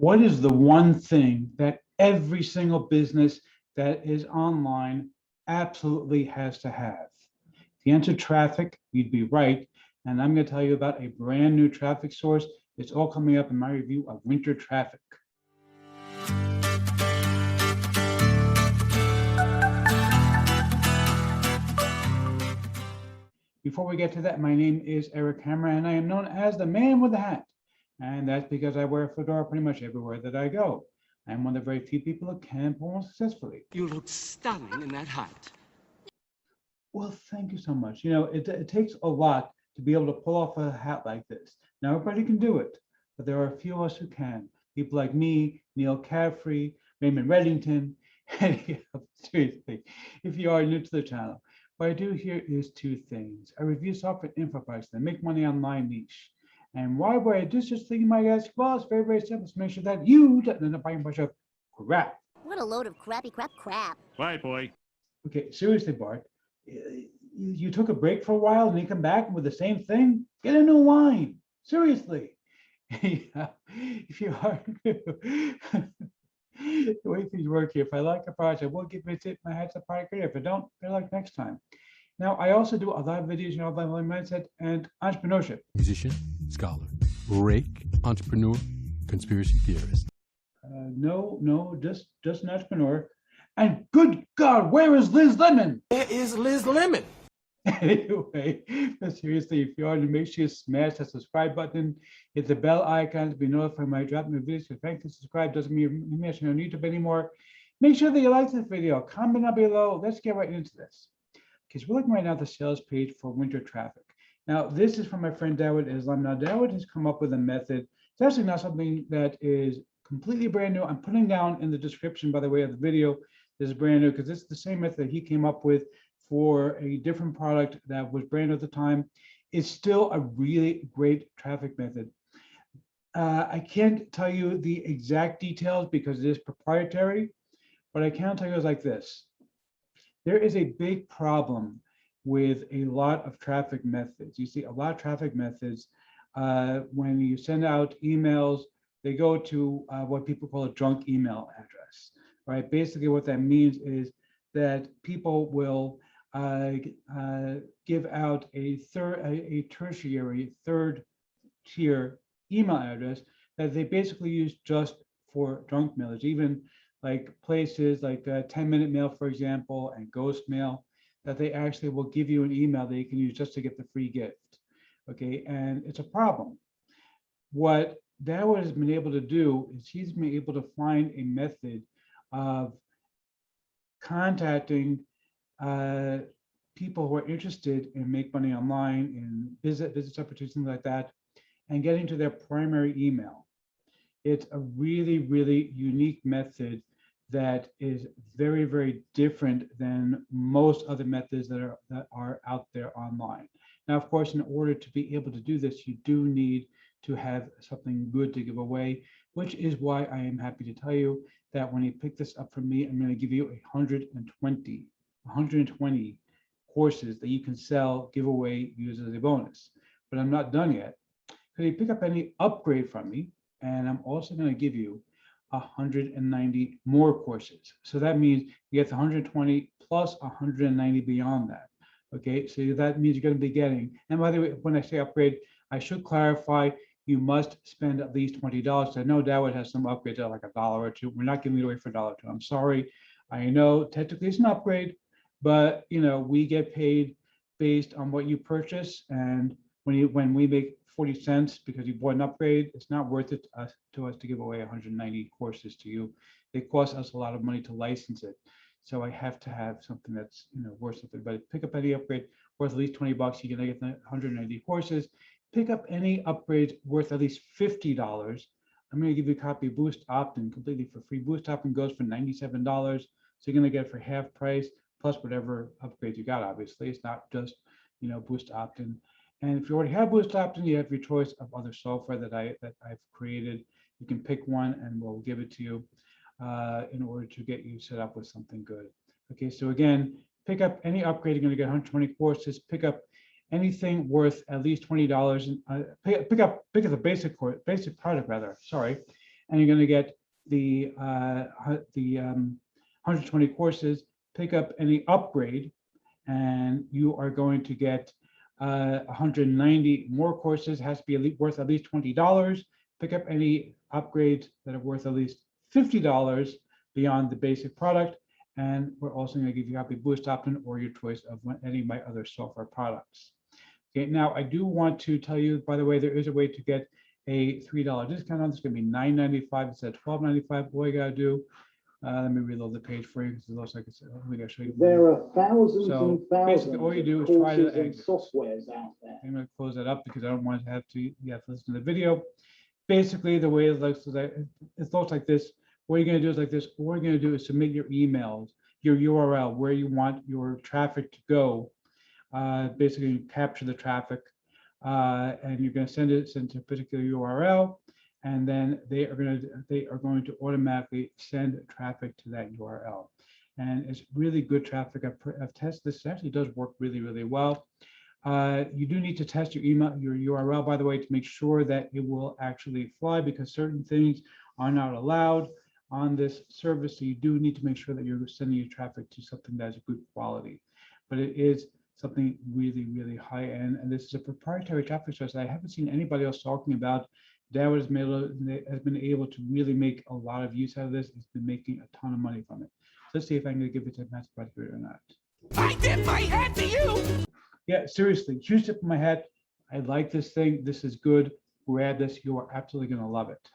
What is the one thing that every single business that is online absolutely has to have? If you answer traffic, you'd be right. And I'm going to tell you about a brand new traffic source. It's all coming up in my review of winter traffic. Before we get to that, my name is Eric Hammer, and I am known as the man with the hat. And that's because I wear a fedora pretty much everywhere that I go. I'm one of the very few people that can pull one successfully. You look stunning in that hat. Well, thank you so much. You know, it takes a lot to be able to pull off a hat like this. Now, everybody can do it, but there are a few of us who can. People like me, Neil Caffrey, Raymond Reddington. Seriously, if you are new to the channel, what I do here is two things. I review software info prices that make money online niche. And why would I do such thing, you might ask? Well, it's very, very simple to make sure that you don't end up buying a bunch of crap. What a load of crappy crap. Right, boy. Okay, seriously, Bart. You took a break for a while and you come back with the same thing? Get a new wine. Seriously. If you are the way things work here, if I like a product, I will give it a tip. My hat's a product here. If I don't, better luck next time. Now, I also do a lot of videos, about mindset and entrepreneurship. Musician, scholar, rake, entrepreneur, conspiracy theorist. No, just an entrepreneur. And good God, where is Liz Lemon? Where is Liz Lemon? Anyway, but seriously, if you are to make sure you smash that subscribe button, hit the bell icon to be notified when I drop new videos. Because frankly, subscribe doesn't mean you're on YouTube anymore. Make sure that you like this video. Comment down below. Let's get right into this. Because we're looking right now at the sales page for winter traffic. Now, this is from my friend Dawud Islam. Now, Dawud has come up with a method. It's actually not something that is completely brand new. I'm putting down in the description, by the way, of the video. This is brand new because it's the same method he came up with for a different product that was brand new at the time. It's still a really great traffic method. I can't tell you the exact details because it is proprietary. What I can tell you is like this. There is a big problem with a lot of traffic methods. You see a lot of traffic methods when you send out emails, they go to what people call a junk email address, right? Basically what that means is that people will give out a tertiary, third tier email address that they basically use just for junk mail. There's even like places like 10-minute mail, for example, and ghost mail, that they actually will give you an email that you can use just to get the free gift. Okay, and it's a problem. What Dawud has been able to do is he's been able to find a method of contacting people who are interested in make money online, in business opportunities, things like that, and getting to their primary email. It's a really, really unique method that is very, very different than most other methods that are out there online. Now, of course, in order to be able to do this, you do need to have something good to give away, which is why I am happy to tell you that when you pick this up from me, I'm going to give you 120 courses that you can sell, give away, use as a bonus. But I'm not done yet. Because you pick up any upgrade from me, and I'm also going to give you 190 more courses. So that means you get the 120 plus 190 beyond that. Okay, so that means you're going to be getting, and by the way, when I say upgrade, I should clarify, you must spend at least $20. I know Dawud has some upgrades at like $1 or $2. We're not giving it away for $1 or $2. I'm sorry. I know technically it's an upgrade, but you know, we get paid based on what you purchase, and when we make 40 cents because you bought an upgrade, it's not worth it to us to give away 190 courses to you. It costs us a lot of money to license it. So I have to have something that's, you know, worth something. But pick up any upgrade worth at least $20, you're gonna get the 190 courses. Pick up any upgrades worth at least $50. I'm gonna give you a copy of BoostOptIn completely for free. BoostOptIn goes for $97. So you're gonna get it for half price plus whatever upgrades you got. Obviously, it's not just, you know, BoostOptIn. And if you already have BoostOptIn, you have your choice of other software that I've created. You can pick one and we'll give it to you in order to get you set up with something good. Okay, so again, pick up any upgrade, you're going to get 120 courses. Pick up anything worth at least $20. Pick up the basic product rather. Sorry, and you're going to get the 120 courses. Pick up any upgrade, and you are going to get 190 more courses. Has to be worth at least $20. Pick up any upgrades that are worth at least $50 beyond the basic product. And we're also going to give you a copy of BoostOptIn or your choice of any of my other software products. Okay, now I do want to tell you, by the way, there is a way to get a $3 discount on this. It's going to be $9.95 instead of $12.95. All you got to do, let me reload the page for you because it looks like it's. Let me show you. There are thousands So and thousands basically, all you do of is try to courses and exit. softwares out there. I'm going to close that up because I don't want to have to. You have to listen to the video. Basically, the way it looks like this. What you're going to do is like this. What you're going to do is submit your emails, your URL, where you want your traffic to go. Basically, you capture the traffic, and you're going to send it to a particular URL, and then they are going to automatically send traffic to that URL. And it's really good traffic. I've tested this. It actually does work really, really well. You do need to test your email, your URL, by the way, to make sure that it will actually fly, because certain things are not allowed on this service. So you do need to make sure that you're sending your traffic to something that is good quality. But it is something really, really high end. And this is a proprietary traffic source that I haven't seen anybody else talking about. Dad has been able to really make a lot of use out of this. He's been making a ton of money from it. So let's see if I can give it to Matt or not. I tip my hat to you. Yeah, seriously, huge tip of my hat. I like this thing. This is good. Grab this. You are absolutely going to love it.